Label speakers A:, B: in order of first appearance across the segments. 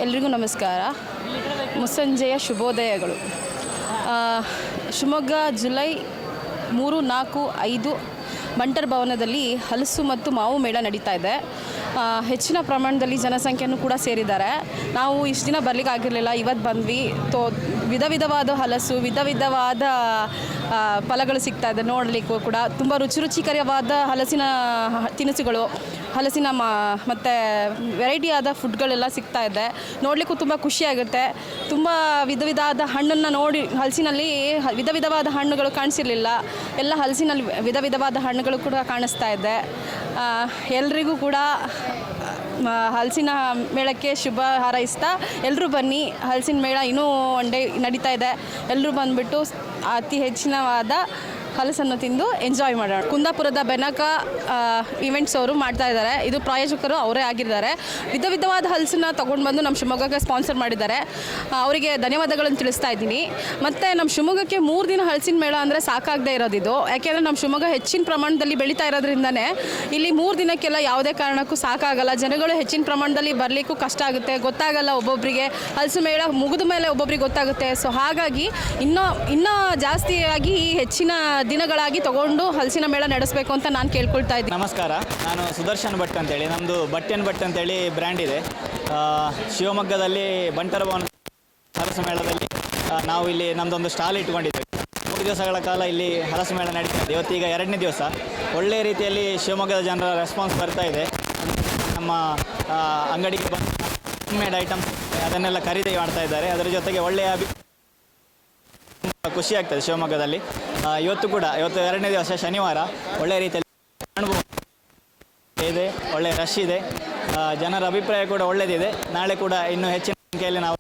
A: ಎಲ್ರಿಗೂ ನಮಸ್ಕಾರ. ಮುಸ್ಸಂಜೆಯ ಶುಭೋದಯಗಳು. ಶಿವಮೊಗ್ಗ ಜುಲೈ 3, 4, 5 ಬಂಟರ್ ಭವನದಲ್ಲಿ ಹಲಸು ಮತ್ತು ಮಾವು ಮೇಳ ನಡೀತಾ ಇದೆ. ಹೆಚ್ಚಿನ ಪ್ರಮಾಣದಲ್ಲಿ ಜನಸಂಖ್ಯೆಯನ್ನು ಕೂಡ ಸೇರಿದ್ದಾರೆ. ನಾವು ಇಷ್ಟು ದಿನ ಬರಲಿಕ್ಕಾಗಿರಲಿಲ್ಲ, ಇವತ್ತು ಬಂದ್ವಿ. ವಿಧ ವಿಧವಾದ ಹಲಸು, ವಿಧ ವಿಧವಾದ ಫಲಗಳು ಸಿಗ್ತಾ ಇದೆ. ನೋಡಲಿಕ್ಕೂ ಕೂಡ ತುಂಬ ರುಚಿಕರವಾದ ಹಲಸಿನ ತಿನಿಸುಗಳು, ಹಲಸಿನ ಮತ್ತು ವೆರೈಟಿಯಾದ ಫುಡ್ಗಳೆಲ್ಲ ಸಿಗ್ತಾ ಇದೆ. ನೋಡಲಿಕ್ಕೂ ತುಂಬ ಖುಷಿಯಾಗುತ್ತೆ. ತುಂಬ ವಿಧ ವಿಧವಾದ ಹಣ್ಣನ್ನು ನೋಡಿ, ಹಲಸಿನಲ್ಲಿ ವಿಧ ವಿಧವಾದ ಹಣ್ಣುಗಳು ಕಾಣಿಸಿರಲಿಲ್ಲ, ಎಲ್ಲ ಹಲಸಿನಲ್ಲಿ ವಿಧ ವಿಧವಾದ ಹಣ್ಣುಗಳು ಕೂಡ ಕಾಣಿಸ್ತಾ ಇದೆ. ಎಲ್ರಿಗೂ ಕೂಡ ಹಲಸಿನ ಮೇಳಕ್ಕೆ ಶುಭ ಹಾರೈಸ್ತಾ ಎಲ್ಲರೂ ಬನ್ನಿ. ಹಲಸಿನ ಮೇಳ ಇನ್ನೂ ಒನ್ ಡೇ ನಡೀತಾ ಇದೆ. ಎಲ್ಲರೂ ಬಂದುಬಿಟ್ಟು ಅತಿ ಹೆಚ್ಚಿನವಾದ ಹಲಸನ್ನು ತಿಂದು ಎಂಜಾಯ್ ಮಾಡೋಣ. ಕುಂದಾಪುರದ ಬೆನಕ ಇವೆಂಟ್ಸ್ ಅವರು ಮಾಡ್ತಾ ಇದ್ದಾರೆ. ಇದು ಪ್ರಾಯೋಜಕರು ಅವರೇ ಆಗಿದ್ದಾರೆ. ವಿಧ ವಿಧವಾದ ಹಲಸನ್ನು ತೊಗೊಂಡು ಬಂದು ನಮ್ಮ ಶಿವಮೊಗ್ಗಕ್ಕೆ ಸ್ಪಾನ್ಸರ್ ಮಾಡಿದ್ದಾರೆ. ಅವರಿಗೆ ಧನ್ಯವಾದಗಳನ್ನು ತಿಳಿಸ್ತಾ ಇದ್ದೀನಿ. ಮತ್ತು ನಮ್ಮ ಶಿವಮೊಗ್ಗಕ್ಕೆ 3 ದಿನ ಹಲಸಿನ ಮೇಳ ಅಂದರೆ ಸಾಕಾಗದೇ ಇರೋದಿದು. ಯಾಕೆಂದರೆ ನಮ್ಮ ಶಿವಮೊಗ್ಗ ಹೆಚ್ಚಿನ ಪ್ರಮಾಣದಲ್ಲಿ ಬೆಳೀತಾ ಇರೋದ್ರಿಂದನೇ ಇಲ್ಲಿ 3 ದಿನಕ್ಕೆಲ್ಲ ಯಾವುದೇ ಕಾರಣಕ್ಕೂ ಸಾಕಾಗಲ್ಲ. ಜನಗಳು ಹೆಚ್ಚಿನ ಪ್ರಮಾಣದಲ್ಲಿ ಬರಲಿಕ್ಕೂ ಕಷ್ಟ ಆಗುತ್ತೆ, ಗೊತ್ತಾಗಲ್ಲ ಒಬ್ಬೊಬ್ಬರಿಗೆ. ಹಲಸು ಮೇಳ ಮುಗಿದ ಮೇಲೆ ಒಬ್ಬೊಬ್ರಿಗೆ ಗೊತ್ತಾಗುತ್ತೆ. ಸೊ ಹಾಗಾಗಿ ಇನ್ನೂ ಜಾಸ್ತಿಯಾಗಿ ಹೆಚ್ಚಿನ ದಿನಗಳಾಗಿ ತಗೊಂಡು ಹಲಸಿನ ಮೇಳ ನಡೆಸಬೇಕು ಅಂತ ನಾನು ಕೇಳ್ಕೊಳ್ತಾ ಇದ್ದೀನಿ.
B: ನಮಸ್ಕಾರ, ನಾನು ಸುದರ್ಶನ್ ಭಟ್ ಅಂತೇಳಿ. ನಮ್ಮದು ಭಟ್ ಅಂತೇಳಿ ಬ್ರ್ಯಾಂಡ್ ಇದೆ. ಶಿವಮೊಗ್ಗದಲ್ಲಿ ಬಂಟರ ಭವನ ಹಲಸು ಮೇಳದಲ್ಲಿ ನಾವು ಇಲ್ಲಿ ನಮ್ಮದೊಂದು ಸ್ಟಾಲ್ ಇಟ್ಕೊಂಡಿದ್ದೇವೆ. 3 ದಿವಸಗಳ ಕಾಲ ಇಲ್ಲಿ ಹಲಸು ಮೇಳ ನಡೀತಾ ಇದೆ. ಇವತ್ತೀಗ 2ನೇ ದಿವಸ. ಒಳ್ಳೆಯ ರೀತಿಯಲ್ಲಿ ಶಿವಮೊಗ್ಗದ ಜನರ ರೆಸ್ಪಾನ್ಸ್ ಬರ್ತಾ ಇದೆ. ನಮ್ಮ ಅಂಗಡಿಗೆ ಬಂದು ಮೇಡ್ ಐಟಮ್ಸ್ ಅದನ್ನೆಲ್ಲ ಖರೀದಿ ಮಾಡ್ತಾ ಇದ್ದಾರೆ. ಅದರ ಜೊತೆಗೆ ಒಳ್ಳೆಯ ಖುಷಿ ಆಗ್ತದೆ ಶಿವಮೊಗ್ಗದಲ್ಲಿ. ಇವತ್ತು 2ನೇ ದಿವಸ ಶನಿವಾರ ಒಳ್ಳೆಯ ರೀತಿಯಲ್ಲಿ ಅನುಭವ ಇದೆ, ಒಳ್ಳೆಯ ರಶ್ ಇದೆ, ಜನರ ಅಭಿಪ್ರಾಯ ಕೂಡ ಒಳ್ಳೆಯದಿದೆ. ನಾಳೆ ಕೂಡ ಇನ್ನೂ ಹೆಚ್ಚಿನ ಸಂಖ್ಯೆಯಲ್ಲಿ ನಾವು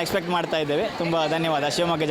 B: ಎಕ್ಸ್ಪೆಕ್ಟ್ ಮಾಡ್ತಾ ಇದ್ದೇವೆ. ತುಂಬ ಧನ್ಯವಾದ ಶಿವಮೊಗ್ಗ